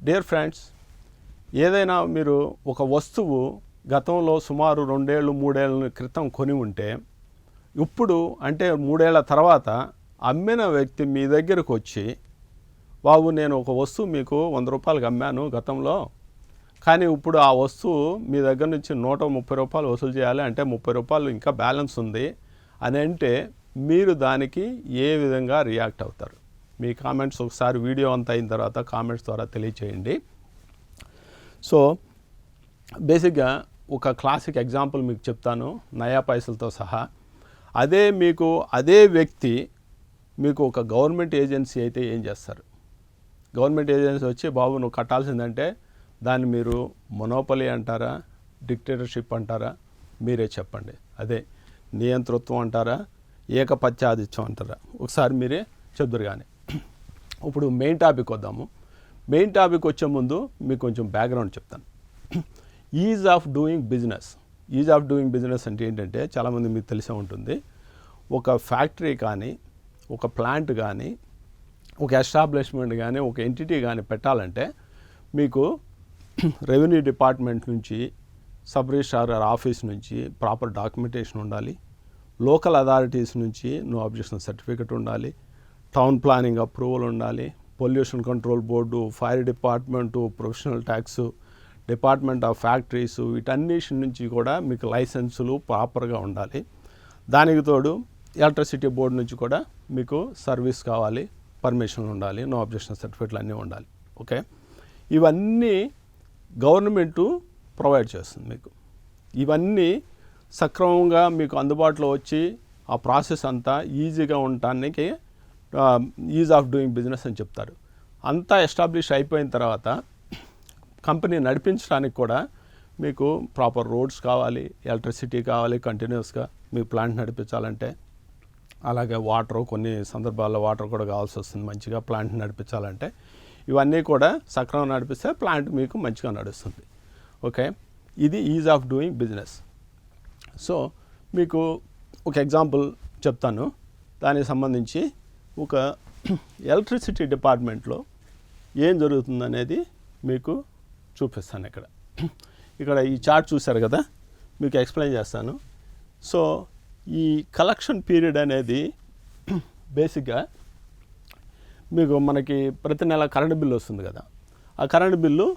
Dear friends, ఏదైనా మీరు ఒక వస్తువు గతంలో సుమారు 2 ఏళ్ళు 3 ఏళ్ళ క్రితం కొని ఉంటే ఇప్పుడు అంటే 3 ఏళ్ల తర్వాత అమ్మిన వ్యక్తి మీ దగ్గరకు వచ్చి, బాబు నేను ఒక వస్తువు మీకు 100 రూపాయలకు అమ్మాను గతంలో, కానీ ఇప్పుడు ఆ వస్తువు మీ దగ్గర నుంచి 130 రూపాయలు వసూలు చేయాలి, అంటే 30 రూపాయలు ఇంకా బ్యాలెన్స్ ఉంది అని అంటే మీరు దానికి ఏ విధంగా రియాక్ట్ అవుతారు? మీ కామెంట్స్ ఒకసారి వీడియో అంతా అయిన తర్వాత కామెంట్స్ ద్వారా తెలియచేయండి. సో బేసిక్గా ఒక క్లాసిక్ ఎగ్జాంపుల్ మీకు చెప్తాను, నయా పైసలతో సహా. అదే వ్యక్తి మీకు ఒక గవర్నమెంట్ ఏజెన్సీ అయితే ఏం చేస్తారు? గవర్నమెంట్ ఏజెన్సీ వచ్చి, బాబు నువ్వు కట్టాల్సిందంటే దాన్ని మీరు మొనోపలి అంటారా, డిక్టేటర్షిప్ అంటారా? మీరే చెప్పండి. అదే నియంతృత్వం అంటారా, ఏకపత్యాధిత్యం అంటారా? ఒకసారి మీరే చెప్దురు. కానీ ఇప్పుడు మెయిన్ టాపిక్ వద్దాము. మెయిన్ టాపిక్ వచ్చే ముందు మీకు కొంచెం బ్యాక్గ్రౌండ్ చెప్తాను. Is of doing business. Is of doing business అంటే ఏంటంటే చాలామంది మీకు తెలిసే ఉంటుంది. ఒక ఫ్యాక్టరీ కానీ, ఒక ప్లాంట్ కానీ, ఒక ఎస్టాబ్లిష్మెంట్ కానీ, ఒక ఎంటిటీ కానీ పెట్టాలంటే మీకు రెవెన్యూ డిపార్ట్మెంట్ నుంచి, సబ్ రిజిస్ట్రార్ ఆఫీస్ నుంచి ప్రాపర్ డాక్యుమెంటేషన్ ఉండాలి. లోకల్ అథారిటీస్ నుంచి నో అబ్జెక్షన్ సర్టిఫికెట్ ఉండాలి. టౌన్ ప్లానింగ్ అప్రూవల్ ఉండాలి. Pollution control board, fire department, professional tax, department of factories, వీటన్నిటి నుంచి కూడా మీకు లైసెన్సులు ప్రాపర్గా ఉండాలి. దానికి తోడు ఎలక్ట్రిసిటీ బోర్డు నుంచి కూడా మీకు సర్వీస్ కావాలి, పర్మిషన్లు ఉండాలి, నో అబ్జెక్షన్ సర్టిఫికెట్లు అన్నీ ఉండాలి. ఓకే, ఇవన్నీ గవర్నమెంటు ప్రొవైడ్ చేస్తుంది మీకు. ఇవన్నీ సక్రమంగా మీకు అందుబాటులో వచ్చి ఆ ప్రాసెస్ అంతా ఈజీగా ఉండటానికి ఈజ్ ఆఫ్ డూయింగ్ బిజినెస్ అని చెప్తారు. అంతా ఎస్టాబ్లిష్ అయిపోయిన తర్వాత కంపెనీ నడిపించడానికి కూడా మీకు ప్రాపర్ రోడ్స్ కావాలి, ఎలక్ట్రిసిటీ కావాలి కంటిన్యూస్గా మీ ప్లాంట్ నడిపించాలంటే. అలాగే వాటర్, కొన్ని సందర్భాల్లో వాటర్ కూడా కావాల్సి వస్తుంది మంచిగా ప్లాంట్ నడిపించాలంటే. ఇవన్నీ కూడా సక్రమంగా నడిపిస్తే ప్లాంట్ మీకు మంచిగా నడుస్తుంది. ఓకే, ఇది is of doing business. So మీకు ఒక ఎగ్జాంపుల్ చెప్తాను. దానికి సంబంధించి ఒక ఎలక్ట్రిసిటీ డిపార్ట్మెంట్లో ఏం జరుగుతుందనేది మీకు చూపిస్తాను. ఇక్కడ ఈ చార్ట్ చూశారు కదా, మీకు ఎక్స్ప్లెయిన్ చేస్తాను. సో ఈ కలెక్షన్ పీరియడ్ అనేది బేసిక్గా మీకు మనకి ప్రతి నెల కరెంట్ బిల్లు వస్తుంది కదా, ఆ కరెంట్ బిల్లు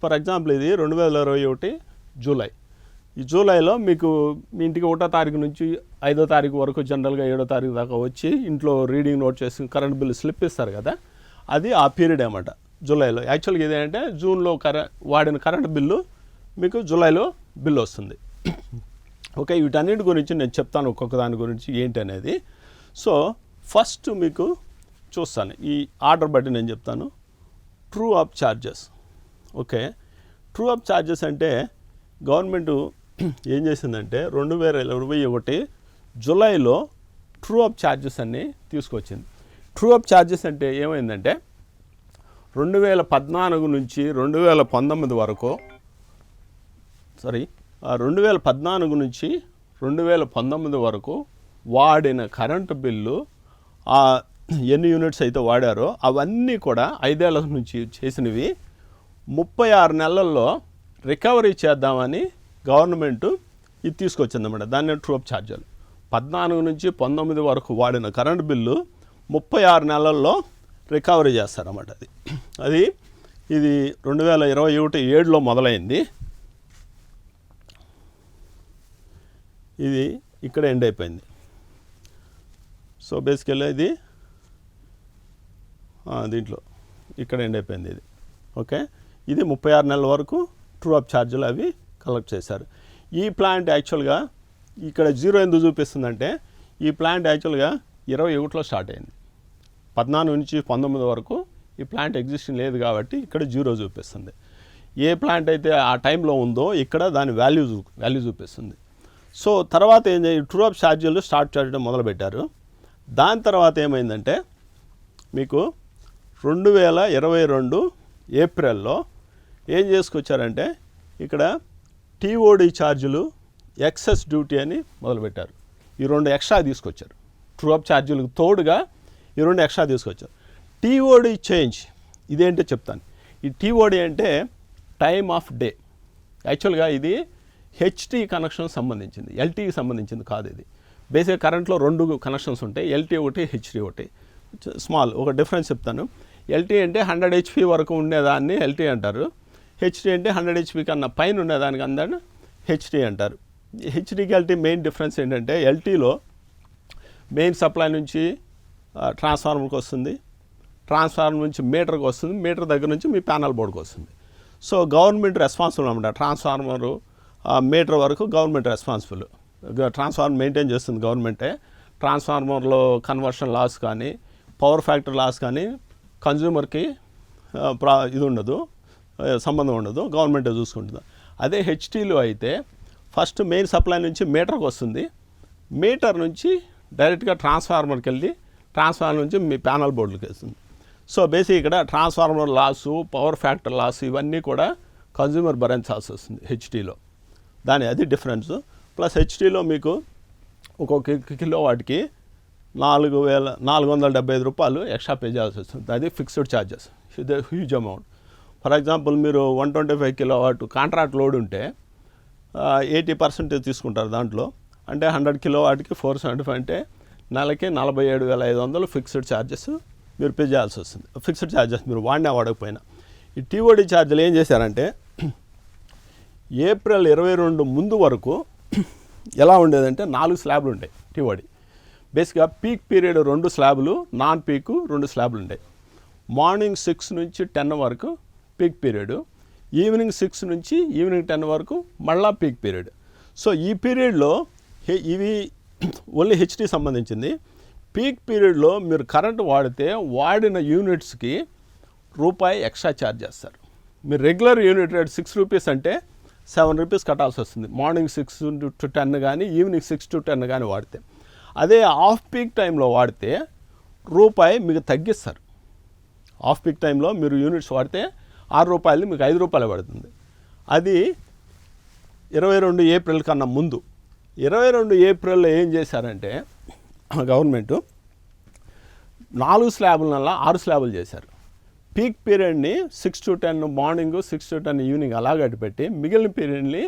ఫర్ ఎగ్జాంపుల్ ఇది 2021 జూలై. ఈ జూలైలో మీకు మీ ఇంటికి 1వ తారీఖు నుంచి 5వ తారీఖు వరకు జనరల్గా 7వ తారీఖు దాకా వచ్చి ఇంట్లో రీడింగ్ నోట్ చేసి కరెంట్ బిల్లు స్లిప్ ఇస్తారు కదా, అది ఆ పీరియడ్ అన్నమాట జూలైలో. యాక్చువల్గా ఇదేంటంటే జూన్లో వాడిన కరెంట్ బిల్లు మీకు జూలైలో బిల్లు వస్తుంది. ఓకే, వీటన్నిటి గురించి నేను చెప్తాను, ఒక్కొక్క దాని గురించి ఏంటి అనేది. సో ఫస్ట్ మీకు చూస్తాను, ఈ ఆర్డర్ బట్టి నేను చెప్తాను. True up charges. Okay, true up charges అంటే గవర్నమెంటు ఏం చేసిందంటే 2021 జూలైలో ట్రూ అప్ ఛార్జెస్ అన్నీ తీసుకొచ్చింది. ట్రూ అప్ ఛార్జెస్ అంటే ఏమైందంటే 2014 నుంచి 2019 వరకు 2014 నుంచి 2019 వరకు వాడిన కరెంటు బిల్లు ఎన్ని యూనిట్స్ అయితే వాడారో అవన్నీ కూడా 5 ఏళ్ల నుంచి చేసినవి 36 నెలల్లో రికవరీ చేద్దామని గవర్నమెంటు ఇది తీసుకొచ్చిందన్నమాట. దాన్ని ట్రూ అప్ ఛార్జీలు. 14 నుంచి 19 వరకు వాడిన కరెంటు బిల్లు 36 నెలల్లో రికవరీ చేస్తారన్నమాట. ఇది 2021 7లో మొదలైంది. ఇది ఇక్కడ ఎండ్ అయిపోయింది. సో బేసికల్గా ఇది దీంట్లో ఇక్కడ ఎండ్ అయిపోయింది ఇది. ఓకే, ఇది 36 నెలల వరకు ట్రూ అప్ ఛార్జీలు అవి కలెక్ట్ చేశారు. ఈ ప్లాంట్ యాక్చువల్గా ఇక్కడ 0 ఎందుకు చూపిస్తుందంటే ఈ ప్లాంట్ యాక్చువల్గా 21లో స్టార్ట్ అయింది. 14 నుంచి 19 వరకు ఈ ప్లాంట్ ఎగ్జిస్టింగ్ లేదు కాబట్టి ఇక్కడ 0 చూపిస్తుంది. ఏ ప్లాంట్ అయితే ఆ టైంలో ఉందో ఇక్కడ దాని వాల్యూ చూపిస్తుంది. సో తర్వాత ట్రూ అప్ ఛార్జీలు స్టార్ట్ చేయడం మొదలుపెట్టారు. దాని తర్వాత ఏమైందంటే మీకు 2022 ఏప్రిల్లో ఏం చేసుకొచ్చారంటే ఇక్కడ టీఓడి ఛార్జీలు, ఎక్సెస్ డ్యూటీ అని మొదలుపెట్టారు. ఈ 2 ఎక్స్ట్రా తీసుకొచ్చారు. ట్రూ అప్ ఛార్జీలకు తోడుగా ఈ 2 ఎక్స్ట్రా తీసుకొచ్చారు. టీఓడి చేంజ్ ఇదేంటో చెప్తాను. ఈ టీఓడి అంటే టైమ్ ఆఫ్ డే. యాక్చువల్గా ఇది హెచ్టీ కనెక్షన్ సంబంధించింది, ఎల్టీకి సంబంధించింది కాదు. ఇది బేసిక్గా కరెంట్లో 2 కనెక్షన్స్ ఉంటాయి, ఎల్టీ ఒకటి, హెచ్టీ ఒకటి. స్మాల్ ఒక డిఫరెన్స్ చెప్తాను. ఎల్టీ అంటే 100 HP వరకు ఉండేదాన్ని ఎల్టీ అంటారు. హెచ్టీ అంటే 100 HP కన్నా పైన ఉండేదానికి అందరూ హెచ్టీ అంటారు. హెచ్డీకి ఎల్టీ మెయిన్ డిఫరెన్స్ ఏంటంటే ఎల్టీలో మెయిన్ సప్లై నుంచి ట్రాన్స్ఫార్మర్కి వస్తుంది, ట్రాన్స్ఫార్మర్ నుంచి మీటర్కి వస్తుంది, మీటర్ దగ్గర నుంచి మీ ప్యానల్ బోర్డుకి వస్తుంది. సో గవర్నమెంట్ రెస్పాన్సిబుల్ అనమాట. ట్రాన్స్ఫార్మరు మీటర్ వరకు గవర్నమెంట్ రెస్పాన్సిబుల్. ట్రాన్స్ఫార్మర్ మెయింటైన్ చేస్తుంది గవర్నమెంటే. ట్రాన్స్ఫార్మర్లో కన్వర్షన్ లాస్ కానీ పవర్ ఫ్యాక్టర్ లాస్ కానీ కన్జ్యూమర్కి ఇది ఉండదు, సంబంధం ఉండదు, గవర్నమెంటే చూసుకుంటుంది. అదే హెచ్టీలో అయితే ఫస్ట్ మెయిన్ సప్లై నుంచి మీటర్కి వస్తుంది, మీటర్ నుంచి డైరెక్ట్గా ట్రాన్స్ఫార్మర్కి వెళ్ళి ట్రాన్స్ఫార్మర్ నుంచి మీ ప్యానల్ బోర్డులకి వస్తుంది. సో బేసిక్ ఇక్కడ transformer loss, power factor loss ఇవన్నీ కూడా కన్జ్యూమర్ భరించాల్సి వస్తుంది హెచ్టీలో. అది డిఫరెన్స్. ప్లస్ హెచ్టీలో మీకు ఒక్కొక్క కిలో వాటికి 4,475 రూపాయలు ఎక్స్ట్రా పే చేయాల్సి వస్తుంది. అది ఫిక్స్డ్ ఛార్జెస్, ఇది హ్యూజ్ అమౌంట్. ఫర్ ఎగ్జాంపుల్ మీరు 125 కిలోవాట్ కాంట్రాక్ట్ లోడ్ ఉంటే 80% తీసుకుంటారు దాంట్లో. అంటే 100 కిలోవాట్కి 475 అంటే నెలకి 47,500 ఫిక్స్డ్ ఛార్జెస్ మీరు పే చేయాల్సి వస్తుంది. ఫిక్స్డ్ ఛార్జెస్ మీరు వాడకపోయినా. ఈ టీఓడి ఛార్జీలు ఏం చేశారంటే ఏప్రిల్ 22 ముందు వరకు ఎలా ఉండేదంటే 4 స్లాబ్లు ఉంటాయి టీఓడి. బేసిక్గా పీక్ పీరియడ్ 2 స్లాబులు, నాన్ పీక్ 2 స్లాబులు ఉంటాయి. మార్నింగ్ 6 నుంచి 10 వరకు పీక్ పీరియడ్, ఈవినింగ్ 6 నుంచి ఈవినింగ్ 10 వరకు మళ్ళా పీక్ పీరియడ్. సో ఈ పీరియడ్లో ఇవి ఓన్లీ హెచ్టీ సంబంధించింది. పీక్ పీరియడ్లో మీరు కరెంటు వాడితే వాడిన యూనిట్స్కి రూపాయి ఎక్స్ట్రా ఛార్జ్ చేస్తారు. మీరు రెగ్యులర్ యూనిట్ రేట్ 6 రూపీస్ అంటే 7 రూపీస్ కట్టాల్సి వస్తుంది మార్నింగ్ 6 to 10 కానీ ఈవినింగ్ 6 to 10 కానీ వాడితే. అదే ఆఫ్ పీక్ టైంలో వాడితే రూపాయి మీకు తగ్గిస్తారు. ఆఫ్ పీక్ టైంలో మీరు యూనిట్స్ వాడితే 6 రూపాయలు మీకు 5 రూపాయలు పడుతుంది. అది 22 ఏప్రిల్ కన్నా ముందు. 22 ఏప్రిల్లో ఏం చేశారంటే గవర్నమెంటు 4 స్లాబులనల్లా 6 స్లాబులు చేశారు. పీక్ పీరియడ్ని 6 to 10 మార్నింగ్, 6 to 10 ఈవినింగ్ అలాగట్టు పెట్టి మిగిలిన పీరియడ్ని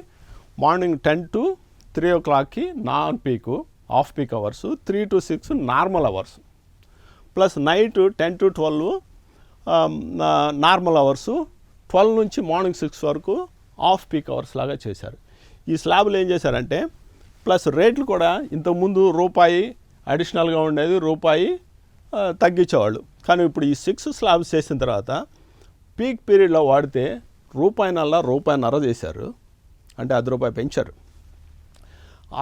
మార్నింగ్ 10 to 3 o'clockకి non peak off peak hours, 3 to 6 normal hours, plus night 10 to 12 normal hours, 12 నుంచి మార్నింగ్ 6 వరకు ఆఫ్ పీక్ అవర్స్ లాగా చేశారు. ఈ స్లాబులు ఏం చేశారంటే ప్లస్ రేట్లు కూడా ఇంతకుముందు రూపాయి అడిషనల్గా ఉండేది, రూపాయి తగ్గించేవాళ్ళు. కానీ ఇప్పుడు ఈ 6 స్లాబ్స్ చేసిన తర్వాత పీక్ పీరియడ్లో వాడితే రూపాయిన్నర చేశారు, అంటే ₹10 పెంచారు.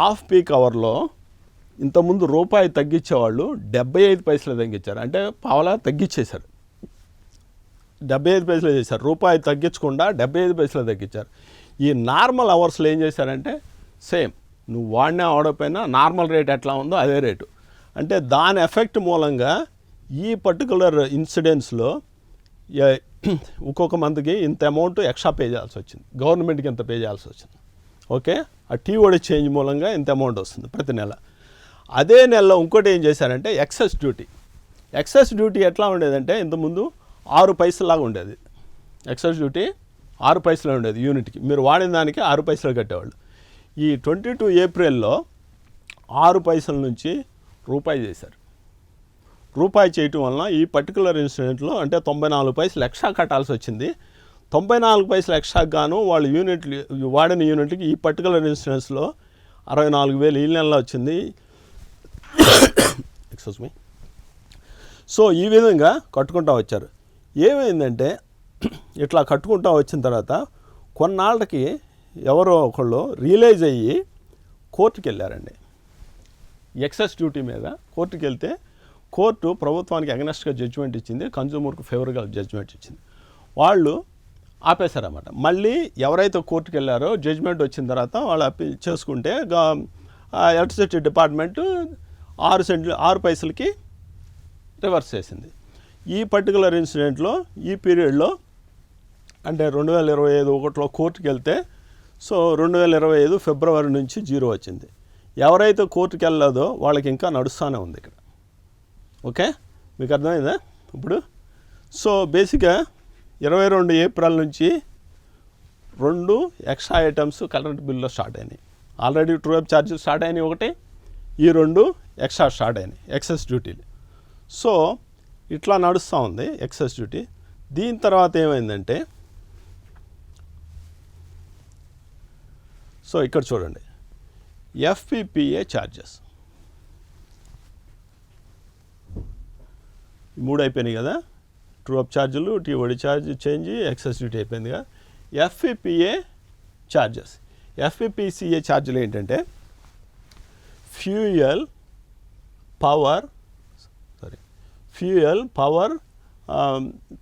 ఆఫ్ పీక్ అవర్లో ఇంతకుముందు రూపాయి తగ్గించేవాళ్ళు 75 పైసలు తగ్గించారు, అంటే పావలా తగ్గించేశారు. 75 పైసలు చేశారు, రూపాయి తగ్గించకుండా 75 పైసలు తగ్గించారు. ఈ నార్మల్ అవర్స్లో ఏం చేశారంటే సేమ్ నువ్వు వాడినా వాడకపోయినా నార్మల్ రేట్ ఎట్లా ఉందో అదే రేటు. అంటే దాని ఎఫెక్ట్ మూలంగా ఈ పర్టికులర్ ఇన్సిడెంట్స్లో ఒక్కొక్క మంత్కి ఇంత అమౌంట్ ఎక్స్ట్రా పే చేయాల్సి వచ్చింది, గవర్నమెంట్కి ఇంత పే చేయాల్సి వచ్చింది. ఓకే, ఆ టీఓడి చేంజ్ మూలంగా ఇంత అమౌంట్ వస్తుంది ప్రతి నెల. అదే నెలలో ఇంకోటి ఏం చేశారంటే ఎక్సెస్ డ్యూటీ. ఎక్సెస్ డ్యూటీ ఎట్లా ఉండేదంటే ఇంతకుముందు 6 పైసలాగా ఉండేది. ఎక్సెస్ డ్యూటీ 6 పైసలు ఉండేది యూనిట్కి, మీరు వాడిన దానికి 6 పైసలు కట్టేవాళ్ళు. ఈ 22 ఏప్రిల్లో 6 పైసల నుంచి రూపాయి చేశారు. రూపాయి చేయటం వలన ఈ పర్టికులర్ ఇన్సిడెంట్లో అంటే 94 పైసలు ఎక్స్ట్రా కట్టాల్సి వచ్చింది. 94 పైసలు ఎక్స్ట్రాకి గాను వాళ్ళు వాడిన యూనిట్కి ఈ పర్టికులర్ ఇన్సిడెంట్స్లో 64,000 ఈ నెలలో వచ్చింది. Excuse me. సో ఈ విధంగా కట్టుకుంటూ వచ్చారు. ఏమైందంటే ఇట్లా కట్టుకుంటూ వచ్చిన తర్వాత కొన్నాళ్ళకి ఎవరో ఒకళ్ళు రియలైజ్ అయ్యి కోర్టుకి వెళ్ళారండి. ఎక్సెస్ డ్యూటీ మీద కోర్టుకి వెళ్తే కోర్టు ప్రభుత్వానికి అగెనెస్ట్గా జడ్జిమెంట్ ఇచ్చింది, కన్జ్యూమర్కు ఫేవర్గా జడ్జిమెంట్ ఇచ్చింది. వాళ్ళు ఆపేశారన్నమాట. మళ్ళీ ఎవరైతే కోర్టుకి వెళ్ళారో జడ్జిమెంట్ వచ్చిన తర్వాత వాళ్ళు అప్పీల్ చేసుకుంటే ఎలక్ట్రిసిటీ డిపార్ట్మెంటు 6 పైసలకి రివర్స్ చేసింది. ఈ పర్టికులర్ ఇన్సిడెంట్లో ఈ పీరియడ్లో అంటే 2025 కోర్టుకి వెళ్తే సో 2025 ఫిబ్రవరి నుంచి 0 వచ్చింది. ఎవరైతే కోర్టుకి వెళ్ళలేదో వాళ్ళకి ఇంకా నడుస్తూనే ఉంది ఇక్కడ. ఓకే, మీకు అర్థమైందా ఇప్పుడు? సో బేసిక్గా 22 ఏప్రిల్ నుంచి 2 ఎక్స్ట్రా ఐటమ్స్ కరెంట్ బిల్లో స్టార్ట్ అయినాయి. Already true up charges start అయినాయి ఒకటి, ఈ 2 ఎక్స్ట్రా స్టార్ట్ అయినాయి ఎక్సెస్ డ్యూటీలు. సో ఇట్లా నడుస్తూ ఉంది ఎక్సెస్ డ్యూటీ. దీని తర్వాత ఏమైందంటే, సో ఇక్కడ చూడండి ఎఫ్పిపిఏ ఛార్జెస్ 3 అయిపోయినాయి కదా, ట్రూ అప్ ఛార్జీలు, TOD charge change, excess duty అయిపోయింది కదా. ఎఫ్పిపిఏ ఛార్జెస్, ఎఫ్పిపిసిఏ ఛార్జీలు ఏంటంటే fuel power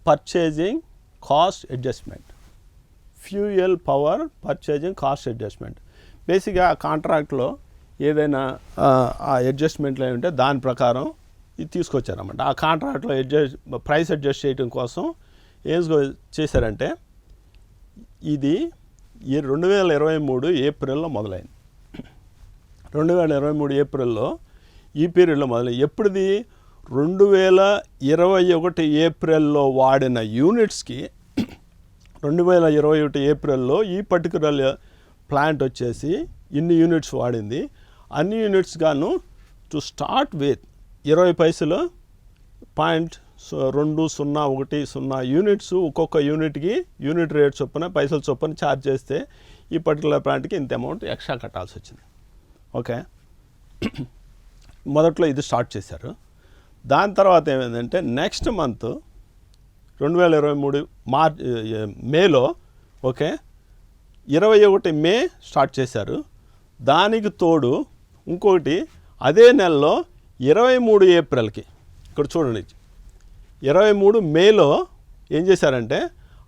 purchasing cost adjustment. Fuel power purchasing cost adjustment. బేసిక్గా ఆ కాంట్రాక్ట్లో ఏదైనా ఆ అడ్జస్ట్మెంట్లు ఏమి ఉంటే దాని ప్రకారం ఇది తీసుకొచ్చారన్నమాట. ఆ కాంట్రాక్ట్లో ప్రైస్ అడ్జస్ట్ చేయడం కోసం ఏం చేశారంటే, ఇది ఈ 2023 ఏప్రిల్లో మొదలైంది. 2023 ఏప్రిల్లో ఈ పీరియడ్లో మొదలైంది. ఎప్పుడుది 2021 ఏప్రిల్లో వాడిన యూనిట్స్కి 2021 ఏప్రిల్లో ఈ పర్టికులర్ ప్లాంట్ వచ్చేసి ఇన్ని యూనిట్స్ వాడింది. అన్ని యూనిట్స్ గాను టు స్టార్ట్ విత్ 20 పైసలు 0.2010 యూనిట్స్, ఒక్కొక్క యూనిట్కి యూనిట్ రేట్ చొప్పున పైసలు చొప్పున ఛార్జ్ చేస్తే ఈ పర్టికులర్ ప్లాంట్కి ఇంత అమౌంట్ ఎక్స్ట్రా కట్టాల్సి వచ్చింది. ఓకే, మొదట్లో ఇది స్టార్ట్ చేశారు. దాని తర్వాత ఏమైందంటే నెక్స్ట్ మంత్ 2023 మేలో, ఓకే, 21 మే స్టార్ట్ చేశారు. దానికి తోడు ఇంకొకటి అదే నెలలో 23 ఏప్రిల్కి, ఇక్కడ చూడండి 23 మేలో ఏం చేశారంటే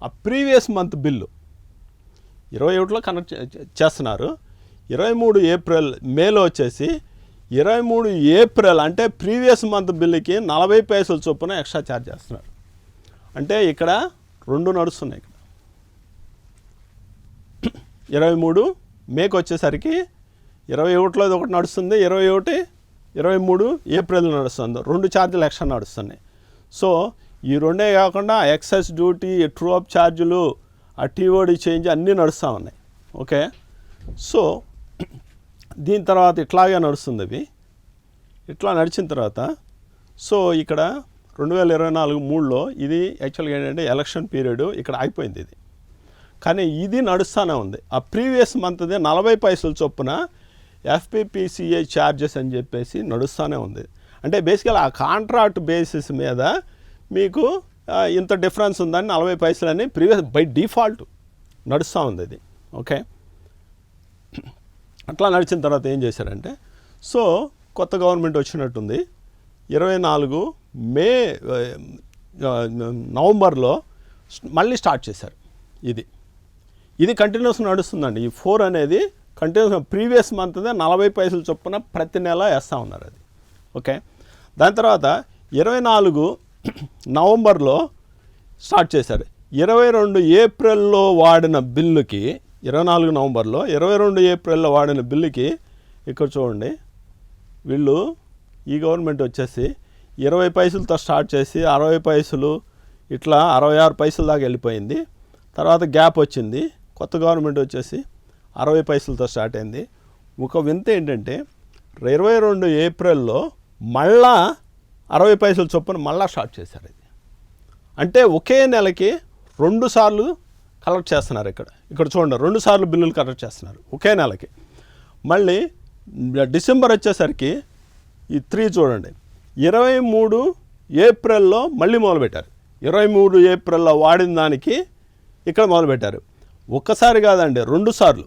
ఆ ప్రీవియస్ మంత్ బిల్లు 21లో కనెక్ట్ చేస్తున్నారు. 23 ఏప్రిల్ మేలో వచ్చేసి 23 ఏప్రిల్ అంటే ప్రీవియస్ మంత్ బిల్లుకి 40 పైసల చొప్పున ఎక్స్ట్రా ఛార్జ్ చేస్తున్నారు. అంటే ఇక్కడ 2 నడుస్తున్నాయి. ఇక్కడ 23 మేకి వచ్చేసరికి 21లో ఒకటి నడుస్తుంది, 23 ఏప్రిల్ నడుస్తుంది, 2 ఛార్జీలు ఎక్స్ట్రా నడుస్తున్నాయి. సో ఈ 2 కాకుండా ఎక్సెస్ డ్యూటీ, ట్రూ అప్ ఛార్జీలు, ఆ టీఓడి చేంజ్ అన్నీ నడుస్తూ ఉన్నాయి. ఓకే, సో దీని తర్వాత ఇట్లాగే నడుస్తుంది. అవి ఇట్లా నడిచిన తర్వాత సో ఇక్కడ 2024-3లో ఇది యాక్చువల్గా ఏంటంటే ఎలక్షన్ పీరియడ్ ఇక్కడ అయిపోయింది ఇది. కానీ ఇది నడుస్తూనే ఉంది. ఆ ప్రీవియస్ మంత్ది 40 పైసల చొప్పున ఎఫ్పిపిసిఏ ఛార్జెస్ అని చెప్పేసి నడుస్తూనే ఉంది. అంటే బేసికల్ ఆ కాంట్రాక్ట్ బేసిస్ మీద మీకు ఇంత డిఫరెన్స్ ఉందని 40 పైసలని ప్రీవియస్ బై డిఫాల్ట్ నడుస్తూ ఉంది ఇది. ఓకే, అట్లా నడిచిన తర్వాత ఏం చేశారంటే, సో కొత్త గవర్నమెంట్ వచ్చినట్టుంది. 24 నవంబర్లో మళ్ళీ స్టార్ట్ చేశారు. ఇది కంటిన్యూస్ నడుస్తుందండి. ఈ 4 అనేది కంటిన్యూస్ ప్రీవియస్ మంత్దే 40 పైసలు చొప్పున ప్రతి నెల వేస్తూ ఉన్నారు అది. ఓకే, దాని తర్వాత 24 నవంబర్లో స్టార్ట్ చేశారు. 22 ఏప్రిల్లో వాడిన బిల్లుకి 24 నవంబర్లో 22 ఏప్రిల్లో వాడిన బిల్లుకి ఇక్కడ చూడండి, వీళ్ళు ఈ గవర్నమెంట్ వచ్చేసి 20 పైసలతో స్టార్ట్ చేసి 60 పైసలు ఇట్లా 66 పైసల దాకా వెళ్ళిపోయింది. తర్వాత గ్యాప్ వచ్చింది. కొత్త గవర్నమెంట్ వచ్చేసి 60 పైసలతో స్టార్ట్ అయింది. ఒక వింత ఏంటంటే 22 ఏప్రిల్లో మళ్ళా 60 పైసల చొప్పున మళ్ళా స్టార్ట్ చేశారు ఇది. అంటే ఒకే నెలకి 2 సార్లు కలెక్ట్ చేస్తున్నారు. ఇక్కడ చూడండి 2 సార్లు బిల్లులు కలెక్ట్ చేస్తున్నారు ఒకే నెలకి. మళ్ళీ డిసెంబర్ వచ్చేసరికి ఈ 3 చూడండి 23 ఏప్రిల్లో మళ్ళీ మొదలుపెట్టారు. 23 ఏప్రిల్లో వాడిన దానికి ఇక్కడ మొదలుపెట్టారు. ఒక్కసారి కాదండి, 2 సార్లు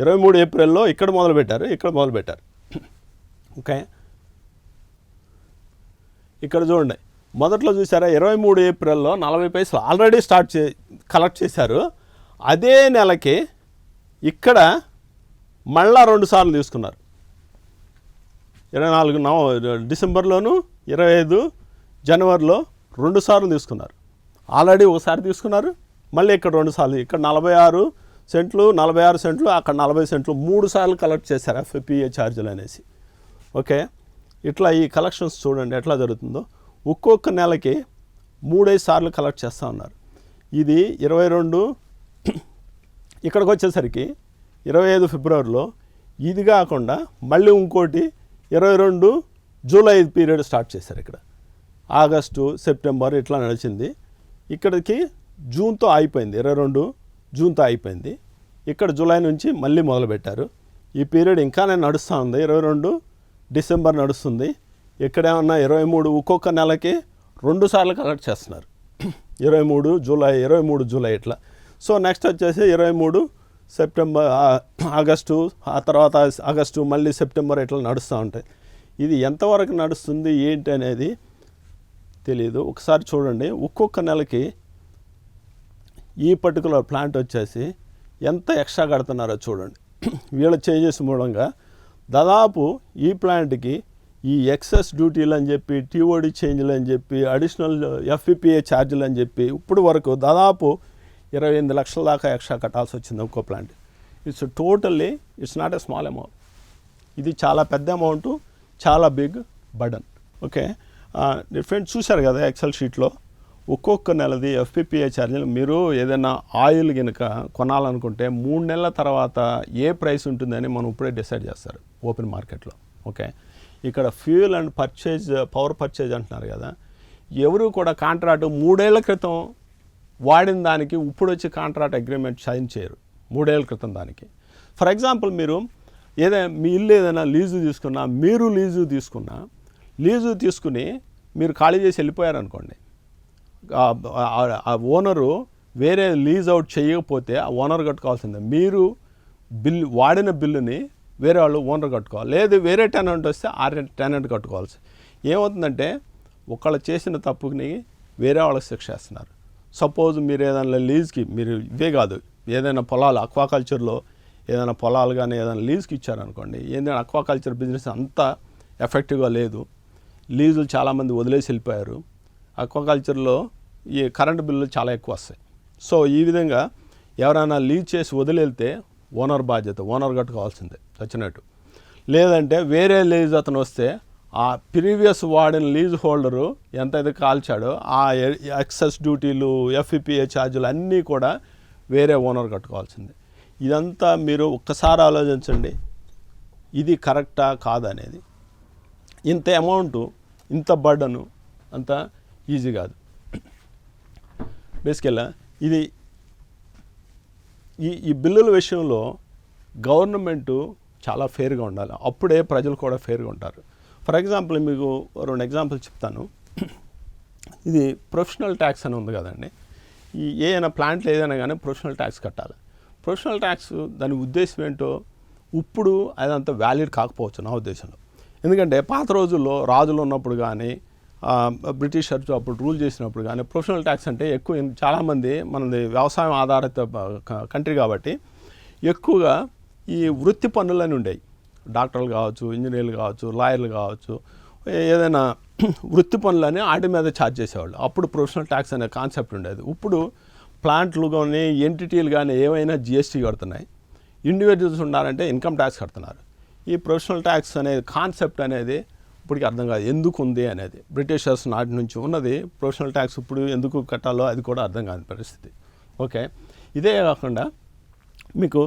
23 ఏప్రిల్లో ఇక్కడ మొదలుపెట్టారు. ఓకే, ఇక్కడ చూడండి మొదట్లో చూసారా 23 ఏప్రిల్లో 40 పైసలు ఆల్రెడీ కలెక్ట్ చేశారు. అదే నెలకి ఇక్కడ మళ్ళా 2 సార్లు తీసుకున్నారు. 24 డిసెంబర్లోను 25 జనవరిలో 2 సార్లు తీసుకున్నారు. ఆల్రెడీ ఒకసారి తీసుకున్నారు, మళ్ళీ ఇక్కడ 2 సార్లు. ఇక్కడ 46 సెంట్లు అక్కడ 40 సెంట్లు 3 సార్లు కలెక్ట్ చేశారు ఎఫ్పిపిఏ ఛార్జీలు అనేసి. ఓకే, ఇట్లా ఈ కలెక్షన్స్ చూడండి ఎట్లా జరుగుతుందో. ఒక్కొక్క నెలకి 3-5 సార్లు కలెక్ట్ చేస్తూ ఉన్నారు. ఇది 22 ఇక్కడికి వచ్చేసరికి 25 ఫిబ్రవరిలో ఇది కాకుండా మళ్ళీ ఇంకోటి 22 జూలై పీరియడ్ స్టార్ట్ చేశారు. ఇక్కడ ఆగస్టు సెప్టెంబర్ ఇట్లా నడిచింది. ఇక్కడికి జూన్తో అయిపోయింది, 22 జూన్తో అయిపోయింది. ఇక్కడ జూలై నుంచి మళ్ళీ మొదలుపెట్టారు. ఈ పీరియడ్ ఇంకానే నడుస్తూ ఉంది. 22 డిసెంబర్ నడుస్తుంది. ఇక్కడేమన్నా 23 ఒక్కొక్క నెలకి 2 సార్లు కలెక్ట్ చేస్తున్నారు. 23 జూలై ఇట్లా. సో నెక్స్ట్ వచ్చేసి 23 సెప్టెంబర్, ఆగస్టు, ఆ తర్వాత ఆగస్టు మళ్ళీ సెప్టెంబర్ ఇట్లా నడుస్తూ ఉంటాయి. ఇది ఎంతవరకు నడుస్తుంది ఏంటి అనేది తెలియదు. ఒకసారి చూడండి, ఒక్కొక్క నెలకి ఈ పర్టికులర్ ప్లాంట్ వచ్చేసి ఎంత ఎక్స్ట్రా కడుతున్నారో చూడండి. వీళ్ళ చేంజెస్ మూలంగా దాదాపు ఈ ప్లాంట్కి ఈ ఎక్సెస్ డ్యూటీలు అని చెప్పి, టీఓడి చేంజ్లు అని చెప్పి, అడిషనల్ ఎఫ్పిపిఏ ఛార్జీలు అని చెప్పి ఇప్పుడు వరకు దాదాపు 28 లక్షల దాకా ఎక్స్ట్రా కట్టాల్సి వచ్చింది ఒక్కో plant. It's not a small amount. ఇది చాలా పెద్ద అమౌంట్, చాలా బిగ్ బర్డన్. ఓకే, ఫ్రెండ్స్ చూశారు కదా ఎక్సెల్ షీట్లో ఒక్కొక్క నెలది ఎఫ్పిపిఏ ఛార్జీలు. మీరు ఏదైనా ఆయిల్ కనుక కొనాలనుకుంటే 3 నెలల తర్వాత ఏ ప్రైస్ ఉంటుందని మనం ఇప్పుడే డిసైడ్ చేస్తారు ఓపెన్ మార్కెట్లో. ఓకే, ఇక్కడ ఫ్యూయల్ అండ్ పవర్ పర్చేజ్ అంటున్నారు కదా, ఎవరు కూడా కాంట్రాక్ట్ 3 ఏళ్ల క్రితం వాడిన దానికి ఇప్పుడు వచ్చి కాంట్రాక్ట్ అగ్రిమెంట్ సైన్ చేయరు 3 ఏళ్ల క్రితం దానికి. ఫర్ ఎగ్జాంపుల్ మీరు మీ ఇల్లు ఏదైనా లీజు తీసుకున్నా, మీరు లీజు తీసుకుని మీరు ఖాళీ చేసి వెళ్ళిపోయారనుకోండి, ఆ ఓనరు వేరే లీజ్ అవుట్ చేయకపోతే ఆ ఓనర్ కట్టుకోవాల్సిందే. మీరు వాడిన బిల్లుని వేరే వాళ్ళు ఓనర్ కట్టుకోవాలి, లేదు వేరే టెనెంట్ వస్తే ఆ టెనెంట్ కట్టుకోవాల్సి. ఏమవుతుందంటే ఒకళ్ళు చేసిన తప్పుని వేరే వాళ్ళకి శిక్ష వేస్తున్నారు. సపోజ్ మీరు ఏదైనా లీజ్కి, మీరు ఇవే కాదు ఏదైనా పొలాలు అక్వాకల్చర్లో ఏదైనా పొలాలు కానీ ఏదైనా లీజ్కి ఇచ్చారనుకోండి, ఏంటంటే అక్వాకల్చర్ బిజినెస్ అంత ఎఫెక్టివ్గా లేదు, లీజులు చాలామంది వదిలేసి వెళ్ళిపోయారు. అక్వాకల్చర్లో ఈ కరెంటు బిల్లులు చాలా ఎక్కువ వస్తాయి. సో ఈ విధంగా ఎవరైనా లీజ్ చేసి వదిలేళ్తే ఓనర్ బాధ్యత, ఓనర్ కట్టుకోవాల్సిందే వచ్చినట్టు. లేదంటే వేరే లీజ్ అతను వస్తే ఆ ప్రీవియస్ వాడిన లీజ్ హోల్డరు ఎంతైతే కాల్చాడో ఆ ఎక్సెస్ డ్యూటీలు, ఎఫ్పిపిఏ ఛార్జీలు అన్నీ కూడా వేరే ఓనర్ కట్టుకోవాల్సిందే. ఇదంతా మీరు ఒక్కసారి ఆలోచించండి, ఇది కరెక్టా కాదనేది. ఇంత అమౌంటు, ఇంత బర్డను అంత ఈజీ కాదు. బేసికల్గా ఇది ఈ బిల్లుల విషయంలో గవర్నమెంటు చాలా ఫెయిర్గా ఉండాలి, అప్పుడే ప్రజలు కూడా ఫెయిర్గా ఉంటారు. ఫర్ ఎగ్జాంపుల్ మీకు 2 ఎగ్జాంపుల్స్ చెప్తాను. ఇది ప్రొఫెషనల్ ట్యాక్స్ అని ఉంది కదండి, ఈ ఏదైనా ప్లాంట్లు ఏదైనా కానీ ప్రొఫెషనల్ ట్యాక్స్ కట్టాలి. ప్రొఫెషనల్ ట్యాక్స్ దాని ఉద్దేశం ఏంటో ఇప్పుడు అదంతా వ్యాలిడ్ కాకపోవచ్చు నా ఉద్దేశంలో. ఎందుకంటే పాత రోజుల్లో రాజులు ఉన్నప్పుడు కానీ, బ్రిటిషర్స్ అప్పుడు రూల్ చేసినప్పుడు కానీ ప్రొఫెషనల్ ట్యాక్స్ అంటే ఎక్కువ, చాలామంది మనది వ్యవసాయం ఆధారిత కంట్రీ కాబట్టి ఎక్కువగా ఈ వృత్తి పన్నులని ఉండేవి. డాక్టర్లు కావచ్చు, ఇంజనీర్లు కావచ్చు, లాయర్లు కావచ్చు, ఏదైనా వృత్తి పనులని వాటి మీద ఛార్జ్ చేసేవాళ్ళు. అప్పుడు ప్రొఫెషనల్ ట్యాక్స్ అనే కాన్సెప్ట్ ఉండేది. ఇప్పుడు ప్లాంట్లు కానీ ఎంటిటీలు కానీ ఏమైనా జిఎస్టీ కడుతున్నాయి, ఇండివిజువల్స్ ఉండాలంటే ఇన్కమ్ ట్యాక్స్ కడుతున్నారు. ఈ ప్రొఫెషనల్ ట్యాక్స్ అనేది కాన్సెప్ట్ అనేది ఇప్పటికి అర్థం కాదు ఎందుకు ఉంది అనేది. బ్రిటిషర్స్ నాటి నుంచి ఉన్నది ప్రొఫెషనల్ ట్యాక్స్, ఇప్పుడు ఎందుకు కట్టాలో అది కూడా అర్థం కాని పరిస్థితి. ఓకే, ఇదే కాకుండా మీకు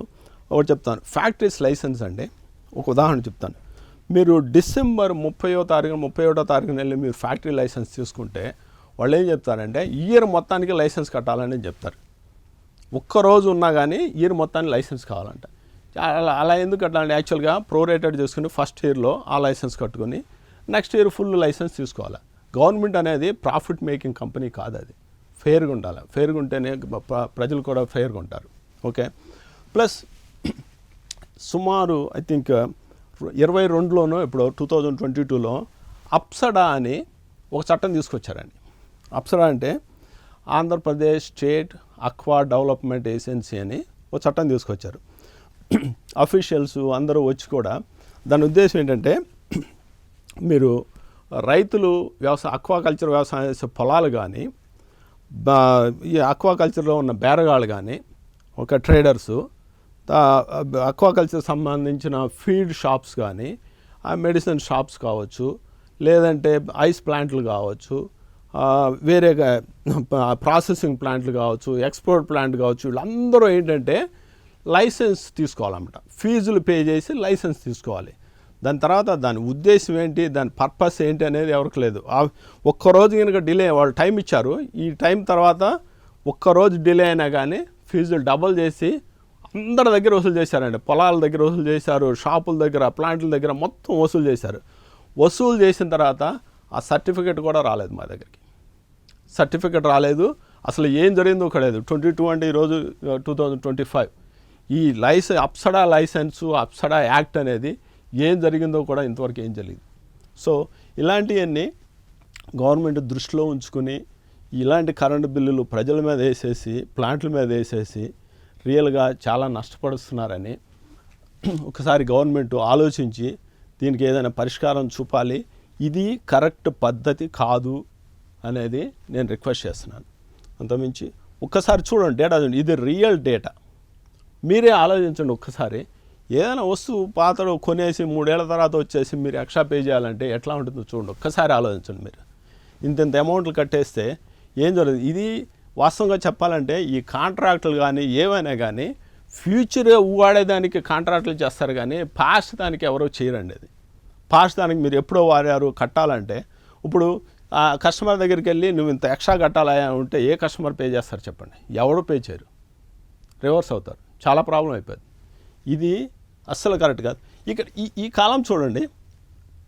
ఒకటి చెప్తాను, ఫ్యాక్టరీస్ లైసెన్స్ అండి. ఒక ఉదాహరణ చెప్తాను. మీరు డిసెంబర్ 31వ తారీఖున వెళ్ళి మీరు ఫ్యాక్టరీ లైసెన్స్ తీసుకుంటే వాళ్ళు ఏం చెప్తారంటే ఇయర్ మొత్తానికి లైసెన్స్ కట్టాలని చెప్తారు. ఒక్కరోజు ఉన్నా కానీ ఇయర్ మొత్తానికి లైసెన్స్ కావాలంట. అలా ఎందుకు కట్టాలంటే యాక్చువల్గా ప్రోరేటెడ్ చేసుకుని ఫస్ట్ ఇయర్లో ఆ లైసెన్స్ కట్టుకొని నెక్స్ట్ ఇయర్ ఫుల్ లైసెన్స్ తీసుకోవాలి. గవర్నమెంట్ అనేది ప్రాఫిట్ మేకింగ్ కంపెనీ కాదు, అది ఫెయిర్గా ఉండాలి. ఫెయిర్గా ఉంటేనే ప్రజలు కూడా ఫెయిర్గా ఉంటారు. ఓకే, ప్లస్ సుమారు ఐ థింక్ 22లోనో ఇప్పుడు 2022లో అప్సడా అని ఒక చట్టం తీసుకొచ్చారండి. అప్సడా అంటే Andhra Pradesh state aqua development agency అని ఒక చట్టం తీసుకొచ్చారు. అఫీషియల్స్ అందరూ వచ్చి కూడా దాని ఉద్దేశం ఏంటంటే మీరు రైతులు అక్వాకల్చర్ వ్యవసాయం చేసే పొలాలు కానీ, ఈ అక్వాకల్చర్లో ఉన్న బేరగాళ్ళు కానీ, ఒక ట్రేడర్సు, అక్వాకల్చర్ సంబంధించిన ఫీడ్ షాప్స్ కానీ, మెడిసిన్ షాప్స్ కావచ్చు, లేదంటే ఐస్ ప్లాంట్లు కావచ్చు, వేరేగా ప్రాసెసింగ్ ప్లాంట్లు కావచ్చు, ఎక్స్పోర్ట్ ప్లాంట్ కావచ్చు, వీళ్ళందరూ ఏంటంటే లైసెన్స్ తీసుకోవాలన్నమాట. ఫీజులు పే చేసి లైసెన్స్ తీసుకోవాలి. దాని తర్వాత దాని ఉద్దేశం ఏంటి, దాని పర్పస్ ఏంటి అనేది ఎవరికి లేదు. ఒక్కరోజు కనుక డిలే, వాళ్ళు టైం ఇచ్చారు, ఈ టైం తర్వాత ఒక్కరోజు డిలే అయినా కానీ ఫీజులు డబుల్ చేసి అందరి దగ్గర వసూలు చేశారండి. పొలాల దగ్గర వసూలు చేశారు, షాపుల దగ్గర, ప్లాంట్ల దగ్గర మొత్తం వసూలు చేశారు. వసూలు చేసిన తర్వాత ఆ సర్టిఫికేట్ కూడా రాలేదు మా దగ్గరికి. సర్టిఫికేట్ రాలేదు, అసలు ఏం జరిగిందో కూడా లేదు. 22 అంటే ఈరోజు 2025. ఈ అప్సడా లైసెన్సు, అప్సడా యాక్ట్ అనేది ఏం జరిగిందో కూడా ఇంతవరకు ఏం జరిగింది. సో ఇలాంటివన్నీ గవర్నమెంట్ దృష్టిలో ఉంచుకుని ఇలాంటి కరెంటు బిల్లులు ప్రజల మీద వేసేసి, ప్లాంట్ల మీద వేసేసి రియల్గా చాలా నష్టపడుతున్నారని ఒకసారి గవర్నమెంట్ ఆలోచించి దీనికి ఏదైనా పరిష్కారం చూపాలి. ఇది కరెక్ట్ పద్ధతి కాదు అనేది నేను రిక్వెస్ట్ చేస్తున్నాను. అంతమించి ఒక్కసారి చూడండి, డేటా చూడండి, ఇది రియల్ డేటా. మీరే ఆలోచించండి ఒక్కసారి. ఏదైనా వస్తువు పాతడు కొనేసి 3 ఏళ్ల తర్వాత వచ్చేసి మీరు ఎక్స్ట్రా పే చేయాలంటే ఎట్లా ఉంటుందో చూడండి, ఒక్కసారి ఆలోచించండి. మీరు ఇంత అమౌంట్లు కట్టేస్తే ఏం జరుగుతుంది? ఇది వాస్తవంగా చెప్పాలంటే ఈ కాంట్రాక్టులు కానీ ఏవైనా కానీ ఫ్యూచర్ వాడేదానికి కాంట్రాక్టులు చేస్తారు కానీ పాస్ట్ దానికి ఎవరో చేయరండి. అది పాస్ట్ దానికి మీరు ఎప్పుడో వాడారు కట్టాలంటే, ఇప్పుడు కస్టమర్ దగ్గరికి వెళ్ళి నువ్వు ఇంత ఎక్స్ట్రా కట్టాలా ఉంటే ఏ కస్టమర్ పే చేస్తారు చెప్పండి? ఎవరు పే చేయరు, రివర్స్ అవుతారు. చాలా ప్రాబ్లం అయిపోయింది. ఇది అస్సలు కరెక్ట్ కాదు. ఇక్కడ ఈ కాలం చూడండి,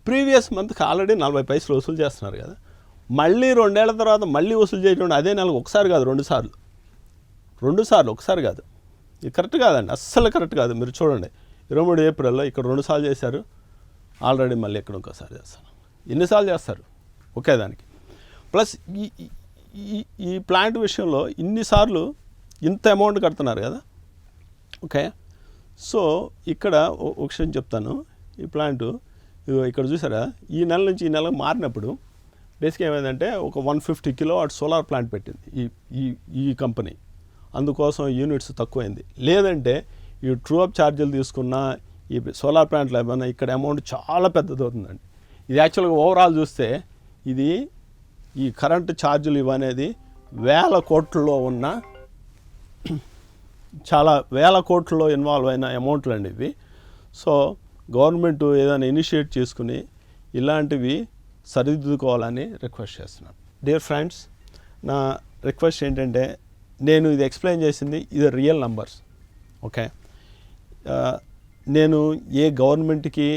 ప్రీవియస్ మంత్కి ఆల్రెడీ 40 పైసలు వసూలు చేస్తున్నారు కదా, మళ్ళీ 2 ఏళ్ల తర్వాత మళ్ళీ వసూలు చేయడం అదే నెలకు ఒకసారి కాదు 2 సార్లు ఒకసారి కాదు. ఇది కరెక్ట్ కాదండి, అస్సలు కరెక్ట్ కాదు. మీరు చూడండి 23 ఏప్రిల్లో ఇక్కడ 2 సార్లు చేశారు, ఆల్రెడీ మళ్ళీ ఇక్కడ ఇంకోసారి చేస్తారు. ఎన్నిసార్లు చేస్తారు ఒకే దానికి? ప్లస్ ఈ ప్లాంట్ విషయంలో ఇన్నిసార్లు ఇంత అమౌంట్ కడుతున్నారు కదా. ఓకే, సో ఇక్కడ ఒక విషయం చెప్తాను. ఈ ప్లాంటు ఇక్కడ చూసారా, ఈ నెల నుంచి ఈ నెలకు మారినప్పుడు బేసిక్గా ఏమైందంటే ఒక 150 కిలోవాట్ సోలార్ ప్లాంట్ పెట్టింది ఈ కంపెనీ. అందుకోసం యూనిట్స్ తక్కువైంది. లేదంటే ఈ ట్రూ అప్ ఛార్జీలు తీసుకున్న ఈ సోలార్ ప్లాంట్లో ఏమైనా ఇక్కడ అమౌంట్ చాలా పెద్దది అవుతుందండి. ఇది యాక్చువల్గా ఓవరాల్ చూస్తే ఇది ఈ కరెంటు ఛార్జీలు ఇవనేది వేల కోట్లలో ఉన్న, చాలా వేల కోట్లలో ఇన్వాల్వ్ అయిన అమౌంట్లు అండి ఇవి. సో గవర్నమెంట్ ఏదైనా ఇనిషియేట్ చేసుకుని ఇలాంటివి సరిదిద్దుకోవాలని రిక్వెస్ట్ చేస్తున్నాను. డియర్ ఫ్రెండ్స్, నా రిక్వెస్ట్ ఏంటంటే, నేను ఇది ఎక్స్ప్లెయిన్ చేసింది ఇది రియల్ నంబర్స్. ఓకే, నేను ఏ గవర్నమెంట్కి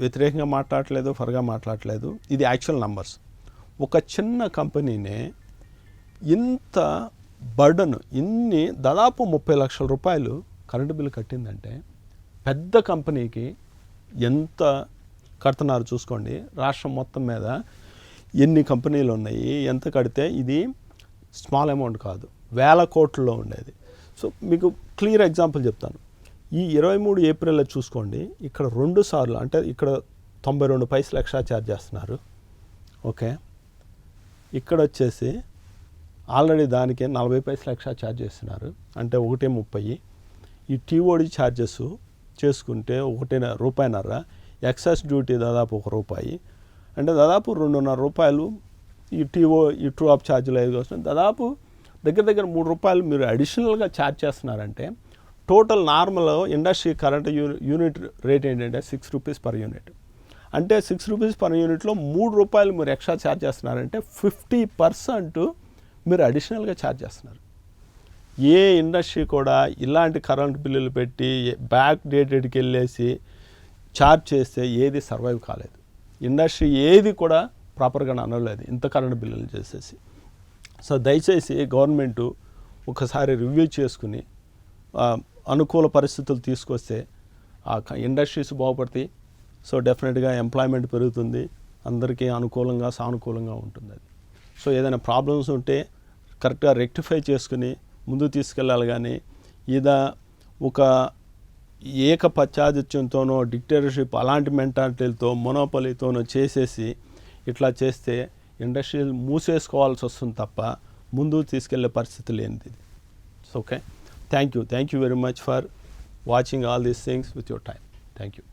వ్యతిరేకంగా మాట్లాడట్లేదు, ఫర్గా మాట్లాడట్లేదు. ఇది యాక్చువల్ నంబర్స్. ఒక చిన్న కంపెనీనే ఇంత బర్డన్, దాదాపు 30 లక్షల రూపాయలు కరెంటు బిల్లు కట్టిందంటే పెద్ద కంపెనీకి ఎంత కడుతున్నారు చూసుకోండి. రాష్ట్రం మొత్తం మీద ఎన్ని కంపెనీలు ఉన్నాయి, ఎంత కడితే ఇది స్మాల్ అమౌంట్ కాదు, వేల కోట్లలో ఉండేది. సో మీకు క్లియర్ ఎగ్జాంపుల్ చెప్తాను. ఈ 23 ఏప్రిల్లో చూసుకోండి, ఇక్కడ 2 సార్లు అంటే ఇక్కడ 92 పైసలు ఎక్స్ట్రా ఛార్జ్ చేస్తున్నారు. ఓకే, ఇక్కడ వచ్చేసి ఆల్రెడీ దానికే 40 పైసలు ఎక్స్ట్రా ఛార్జ్ చేస్తున్నారు, అంటే 1.30. ఈ టీఓడి ఛార్జెస్ చేసుకుంటే 1.5 రూపాయన్నర, ఎక్సెస్ డ్యూటీ దాదాపు 1 రూపాయి, అంటే దాదాపు 2.5 రూపాయలు ఈ ట్రూ అప్ ఛార్జీలు అవి వస్తున్నాయి. దాదాపు దగ్గర 3 రూపాయలు మీరు అడిషనల్గా ఛార్జ్ చేస్తున్నారంటే total normal industry current unit rate ఏంటంటే 6 రూపీస్ పర్ యూనిట్. అంటే 6 రూపీస్ పర్ యూనిట్లో 3 రూపాయలు మీరు ఎక్స్ట్రా ఛార్జ్ చేస్తున్నారంటే 50% మీరు అడిషనల్గా ఛార్జ్ చేస్తున్నారు. ఏ ఇండస్ట్రీ కూడా ఇలాంటి కరెంట్ బిల్లులు పెట్టి బ్యాక్ డేటెడ్కి వెళ్ళేసి ఛార్జ్ చేస్తే ఏది సర్వైవ్ కాలేదు. ఇండస్ట్రీ ఏది కూడా ప్రాపర్గా అనలేదు ఇంత కరెంట్ బిల్లులు చేసేసి. సో దయచేసి గవర్నమెంటు ఒకసారి రివ్యూ చేసుకుని అనుకూల పరిస్థితులు తీసుకొస్తే ఆ ఇండస్ట్రీస్ బాగుపడతాయి. సో డెఫినెట్గా ఎంప్లాయ్మెంట్ పెరుగుతుంది, అందరికీ అనుకూలంగా సానుకూలంగా ఉంటుంది అది. సో ఏదైనా ప్రాబ్లమ్స్ ఉంటే కరెక్ట్గా రెక్టిఫై చేసుకుని ముందుకు తీసుకెళ్ళాలి. కానీ ఇదా ఒక ఏకపచ్చాధిత్యంతోనో డిక్టేటర్షిప్ అలాంటి మెంటాలిటీలతో మొనోపలితోనో చేసేసి ఇట్లా చేస్తే ఇండస్ట్రీలు మూసేసుకోవాల్సి వస్తుంది తప్ప ముందుకు తీసుకెళ్లే పరిస్థితి లేనిది. Okay, thank you very much for watching all these things with your time. Thank you.